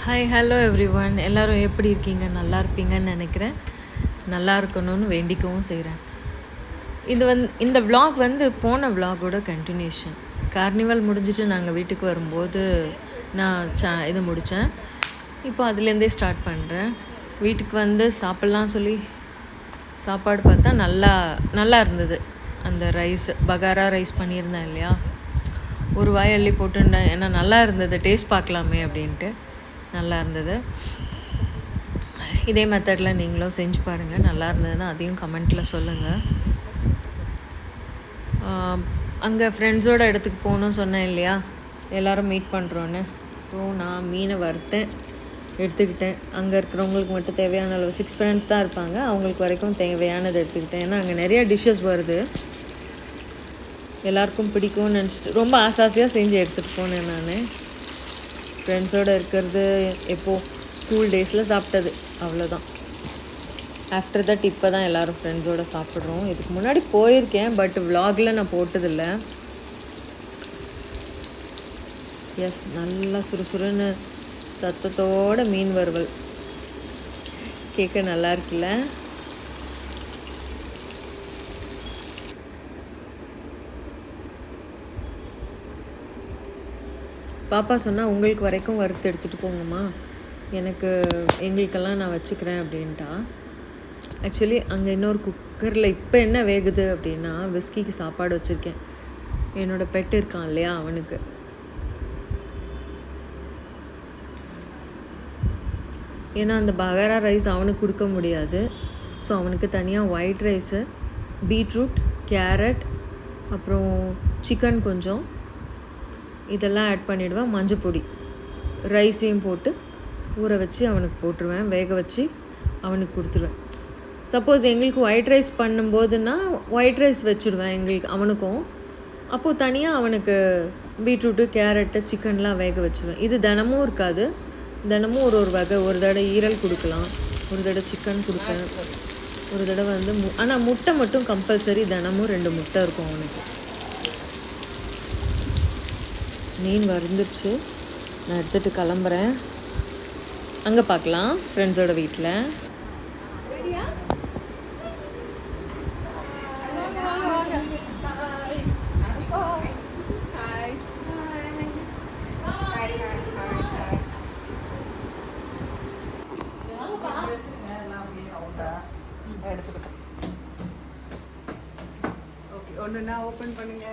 Hi hello every one, எல்லோரும் எப்படி இருக்கீங்க? நல்லா இருப்பீங்கன்னு நினைக்கிறேன். நல்லா இருக்கணும்னு வேண்டிக்கவும் செய்கிறேன். இந்த vlog போன vlogோட கண்டினியூஷன். கார்னிவல் முடிஞ்சிட்டு நாங்கள் வீட்டுக்கு வரும்போது நான் இது முடித்தேன். இப்போ அதுலேருந்தே ஸ்டார்ட் பண்ணுறேன். வீட்டுக்கு சாப்பிட்லாம் சொல்லி சாப்பாடு பார்த்தா நல்லா இருந்தது. அந்த ரைஸ் பகாரா ரைஸ் பண்ணியிருந்தேன் இல்லையா, ஒரு வாய் அள்ளி போட்டுருந்தேன். ஏன்னா நல்லா இருந்தது, டேஸ்ட் பார்க்கலாமே அப்படின்ட்டு. நல்லா இருந்தது. இதே மெத்தடில் நீங்களும் செஞ்சு பாருங்கள். நல்லா இருந்ததுன்னா அதையும் கமெண்ட்டில் சொல்லுங்கள். அங்கே ஃப்ரெண்ட்ஸோட இடத்துக்கு போகணும்னு சொன்னேன் இல்லையா, எல்லோரும் மீட் பண்ணுறோன்னு. ஸோ நான் மீனை வறுத்தேன், எடுத்துக்கிட்டேன். அங்கே இருக்கிறவங்களுக்கு மட்டும் தேவையான அளவு 6 ஃப்ரெண்ட்ஸ் தான் இருப்பாங்க, அவங்களுக்கு வரைக்கும் தேவையானது எடுத்துக்கிட்டேன். ஏன்னா அங்கே நிறையா டிஷ்ஷஸ் வருது, எல்லாருக்கும் பிடிக்கும்னு நினச்சிட்டு ரொம்ப ஆசாசியாக செஞ்சு எடுத்துகிட்டு போனேன். நான் ஃப்ரெண்ட்ஸோடு இருக்கிறது எப்போது ஸ்கூல் டேஸில் சாப்பிட்டது, அவ்வளோதான். ஆஃப்டர் தட் இப்போ தான் எல்லோரும் ஃப்ரெண்ட்ஸோடு சாப்பிட்றோம். இதுக்கு முன்னாடி போயிருக்கேன், பட் விலாகில் நான் போட்டதில்லை. எஸ், நல்லா சுறுசுறுன்னு சத்தத்தோட மீன் வறுவல் கேட்க நல்லா இருக்குல்ல. பாப்பா சொன்னால் உங்களுக்கு வரைக்கும் வறுத்து எடுத்துகிட்டு போங்கம்மா, எங்களுக்கெல்லாம் நான் வச்சுக்கிறேன் அப்படின்ட்டா. ஆக்சுவலி அங்கே இன்னொரு குக்கரில் இப்போ என்ன வேகுது அப்படின்னா, விஸ்கிக்கு சாப்பாடு வச்சுருக்கேன். என்னோடய பெட் இருக்கான் இல்லையா, அவனுக்கு. ஏன்னா அந்த பகாரா ரைஸ் அவனுக்கு கொடுக்க முடியாது. ஸோ அவனுக்கு தனியாக ஒயிட் ரைஸு, பீட்ரூட், கேரட், அப்புறம் சிக்கன் கொஞ்சம், இதெல்லாம் ஆட் பண்ணிவிடுவேன். மஞ்சள் பொடி, ரைஸையும் போட்டு ஊற வச்சு அவனுக்கு போட்டுருவேன். வேக வச்சு அவனுக்கு கொடுத்துருவேன். சப்போஸ் எங்களுக்கு ஒயிட் ரைஸ் பண்ணும்போதுன்னா ஒயிட் ரைஸ் வச்சுடுவேன் அவனுக்கும். அப்போது தனியாக அவனுக்கு பீட்ரூட்டு, கேரட்டு, சிக்கன்லாம் வேக வச்சுருவேன். இது தினமும் இருக்காது, தினமும் ஒரு வகை. ஒரு தடவை ஈரல் கொடுக்கலாம், ஒரு தடவை சிக்கன் கொடுப்பேன், ஒரு தடவை ஆனால் முட்டை மட்டும் கம்பல்சரி தினமும் 2 முட்டை இருக்கும் அவனுக்கு. மீன் வந்துருச்சு, நான் எடுத்துகிட்டு கிளம்புறேன். அங்கே பார்க்கலாம் ஃப்ரெண்ட்ஸோட வீட்டில். ஒன்றுனா ஓப்பன் பண்ணுங்க.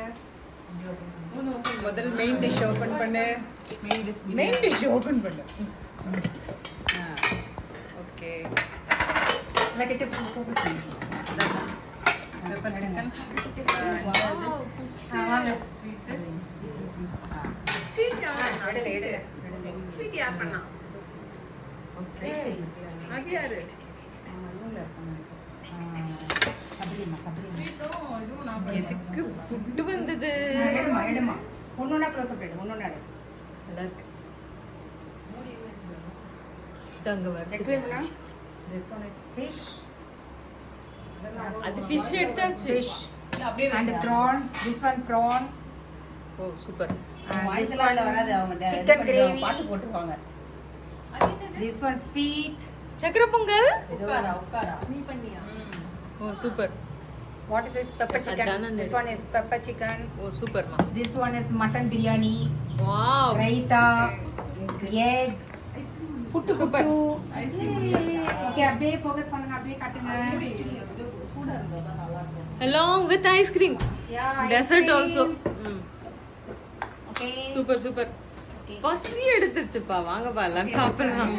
முதல்ல மெயின் டிஷ் ஓப்பன் பண்ணு. மெயின் டிஷ் ஓப்பன் பண்ணு. ஓகே, லெட் இட் ஃபோக்கஸ் பண்ணு. Pepper chicken. வாங்க ஸ்வீட். ஸ்வீட் எடு. ஸ்வீட் யார் பண்ணா? ஓகே, அது யாரு? எதுக்கு ஃபுட்டு வந்தது? ஒன்னொன்னா க்ளோஸ் அப் எடு. ஒன்னொன்னா எடு. நல்லா இருக்கு. தங்க வர explain. This one is fish. அது fish எடுத்தாச்சு. Fish. அப்படியே and prawn. This one prawn. ஓ சூப்பர். வாய்ஸ் எல்லாம் வராது, அவங்க சிக்கன் கிரேவி பாட்டு போட்டுருவாங்க. This one sweet. சக்கரை பொங்கல். உட்காரா நீ பண்ணியா? ஓ super. What is this? Pepper chicken. This one is pepper chicken. Oh, super ma. This one is mutton biryani. Wow. Raita. Egg. Puttu puttu. Okay, அப்படியே focus பண்ணுங்க, அப்படியே காட்டுங்க. சூடா இருந்தா நல்லா இருக்கும். Along with ice cream. Yeah. Dessert also. Okay. Super super. பசி எடுத்துச்சுப்பா, வாங்கப்பா எல்லாம் சாப்பிடலாம்.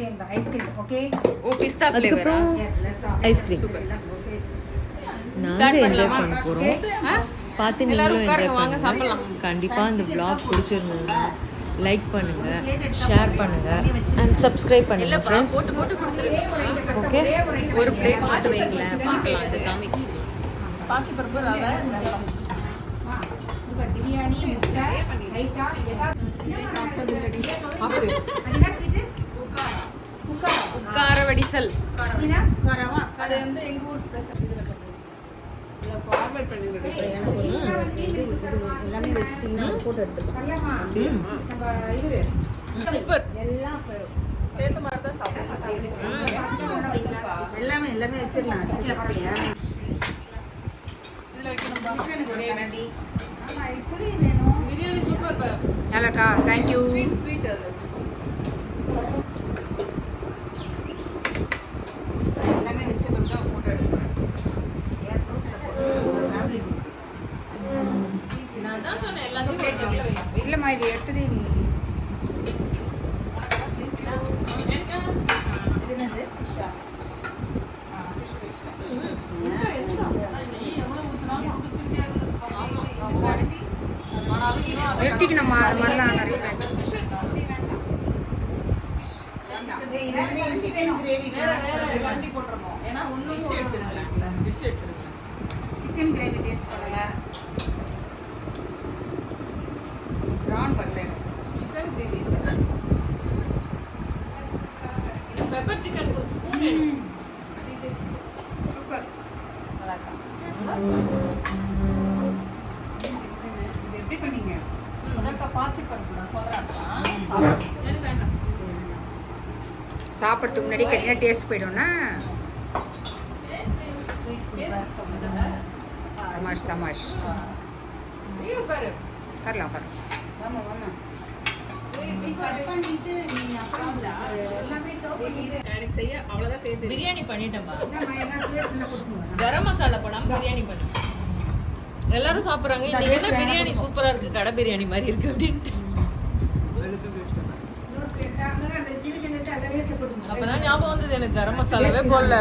Same the ice cream. Okay. ஓ பிஸ்தா ஃப்ளேவரா? Yes, let's go. Ice cream. நாங்க என்ஜாய் பண்ண போறோம். பார்த்து நீங்களும் என்ஜாய் பண்ணுங்க. கண்டிப்பா இந்த vlog பிடிச்சிருந்ததுன்னா லைக் பண்ணுங்க, ஷேர் பண்ணுங்க and subscribe பண்ணுங்க फ्रेंड्स. ஓகே, ஒரு பிளேட் மட்டும் வைங்களேன், பார்க்கலாம். அது காமிக்கு பாசி பருப்பு ரவை இப்ப பிரியாணி, முட்டை, ரைத்தா, ஏதாவது ஸ்வீட் சாப்பிட்டது இல்லடி. அப்படி என்ன ஸ்வீட்? கார வடிசல். காரவா? அது எங்க ஊர் ஸ்பெஷல். இதுல ஃபார்வர்ட் பண்ணிடுங்க. எனக்கு எல்லாமே வெச்சிட்டீங்கன்னா போட்டோ எடுத்துக்கலாம். நம்ம இது சூப்பர். எல்லாம் சேர்த்த மாதிரி தான் சாப்பிடுவோம். எல்லாமே வச்சிடலாம். டிச்சில் பரவாயில்லையா? இதில் வைக்கணும். புளி வேணும். பிரியாணி சூப்பர். நல்லாக்கா, தேங்க்யூ. ஸ்வீட் அதில் வச்சுக்கோ. எல்லாமே வச்ச பிறகு தான் ஃபோட்டோ எடுப்பேன். நான் தான் சொன்னேன் எல்லாத்தையும் ஒரு தட்டில் வைக்கணும். இல்லைம்மா, இது எடுத்ததே நீ. இது என்னது? ஃபிஷ்ஷா? எடுத்துக்கணும் மல்லாம் நிறைய சிக்கன் கிரேவி டேஸ்ட் பண்ணல. Prawn butter chicken gravy pepper chicken super. இது எப்படி பண்ணீங்க? பாசி பருப்பு நான் சொல்றேன். சாப்பிட்றதுக்கு முன்னாடி கண்டிப்பா டேஸ்ட் போய்டும்னா தமாஷ் தரலாம் பாரு. வாமா வாமா. பிரியாணி பண்ணிட்டேன்பா. கரம் மசாலா போடாம பிரியாணி பண்ணி எல்லாரும் சாப்பிடுறாங்க. இன்னைக்கு என்ன பிரியாணி சூப்பரா இருக்கு, கடை பிரியாணி மாதிரி இருக்கு அப்படின்ட்டு. அப்பதான் ஞாபகம் வந்தது எனக்கு, கரம் மசாலாவே போடல.